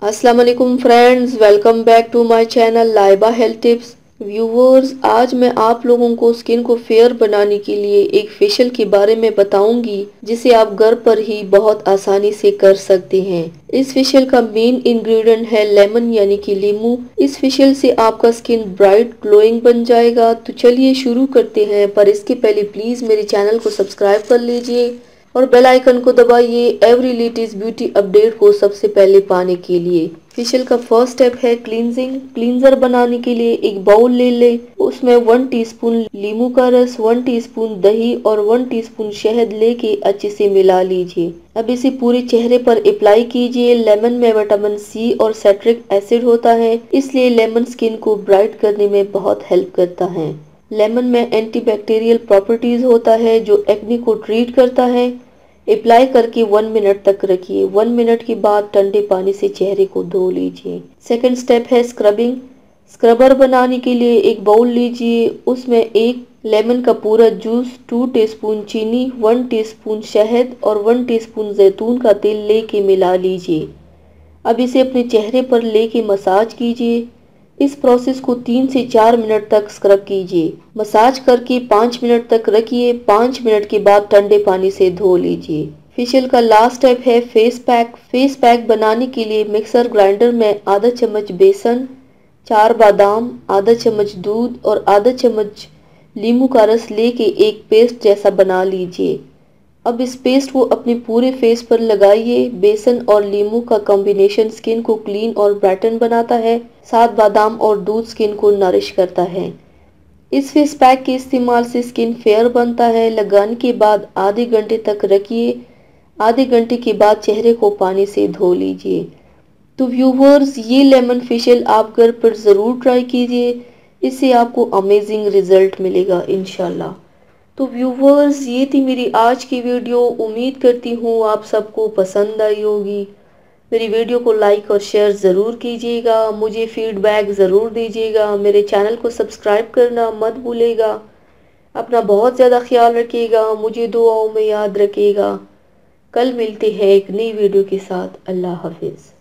अस्सलाम वालेकुम friends, welcome back to my channel Laiba health tips. Viewers, आज मैं आप लोगों को स्किन को फेयर बनाने के लिए एक फेशियल के बारे में बताऊंगी जिसे आप घर पर ही बहुत आसानी से कर सकते हैं। इस फेशियल का मेन इंग्रेडिएंट है लेमन यानी कि नींबू। इस फेशियल से आपका स्किन ब्राइट ग्लोइंग बन जाएगा। तो चलिए शुरू करते हैं, पर इसके पहले प्लीज मेरे चैनल को सब्सक्राइब कर लीजिए और बेल आइकन को दबाइए एवरी लेटेस्ट ब्यूटी अपडेट को सबसे पहले पाने के लिए। फेशियल का फर्स्ट स्टेप है क्लींजिंग। क्लींजर बनाने के लिए एक बाउल ले ले, उसमें 1 टीस्पून नींबू का रस, 1 टीस्पून दही और 1 टीस्पून शहद लेके अच्छे से मिला लीजिए। अब इसे पूरे चेहरे पर अप्लाई कीजिए। लेमन में विटामिन सी और सिट्रिक एसिड होता है, इसलिए लेमन स्किन को ब्राइट करने में बहुत हेल्प करता है। लेमन में एंटीबैक्टीरियल प्रॉपर्टीज होता है जो एक्ने को ट्रीट करता है। अप्लाई करके 1 मिनट तक रखिए। 1 मिनट के बाद ठंडे पानी से चेहरे को धो लीजिए। सेकंड स्टेप है स्क्रबिंग। स्क्रबर बनाने के लिए एक बाउल लीजिए, उसमें एक लेमन का पूरा जूस, 2 टीस्पून चीनी, 1 टीस्पून शहद और 1 टीस्पून जैतून का तेल लेके मिला लीजिए। अब इसे अपने चेहरे पर लेके मसाज कीजिए। इस प्रोसेस को 3 से 4 मिनट तक स्क्रब कीजिए। मसाज करके 5 मिनट तक रखिए। 5 मिनट के बाद ठंडे पानी से धो लीजिए। फेशियल का लास्ट स्टेप है फेस पैक। फेस पैक बनाने के लिए मिक्सर ग्राइंडर में आधा चम्मच बेसन, 4 बादाम, आधा चम्मच दूध और आधा चम्मच नींबू का रस लेके एक पेस्ट जैसा बना लीजिए। अब इस पेस्ट को अपने पूरे फेस पर लगाइए। बेसन और नींबू का कॉम्बिनेशन स्किन को क्लीन और ब्राइटन बनाता है, साथ बादाम और दूध स्किन को नरिश करता है। इस फेस पैक के इस्तेमाल से स्किन फेयर बनता है। लगाने के बाद आधे घंटे तक रखिए। आधे घंटे के बाद चेहरे को पानी से धो लीजिए। तो व्यूवर्स, ये लेमन फेशियल आप घर पर ज़रूर ट्राई कीजिए, इससे आपको अमेजिंग रिजल्ट मिलेगा इंशाल्लाह। तो व्यूवर्स, ये थी मेरी आज की वीडियो। उम्मीद करती हूँ आप सबको पसंद आई होगी। मेरी वीडियो को लाइक और शेयर ज़रूर कीजिएगा। मुझे फीडबैक ज़रूर दीजिएगा। मेरे चैनल को सब्सक्राइब करना मत भूलिएगा। अपना बहुत ज़्यादा ख्याल रखिएगा। मुझे दुआओं में याद रखिएगा। कल मिलते हैं एक नई वीडियो के साथ। अल्लाह हाफिज़।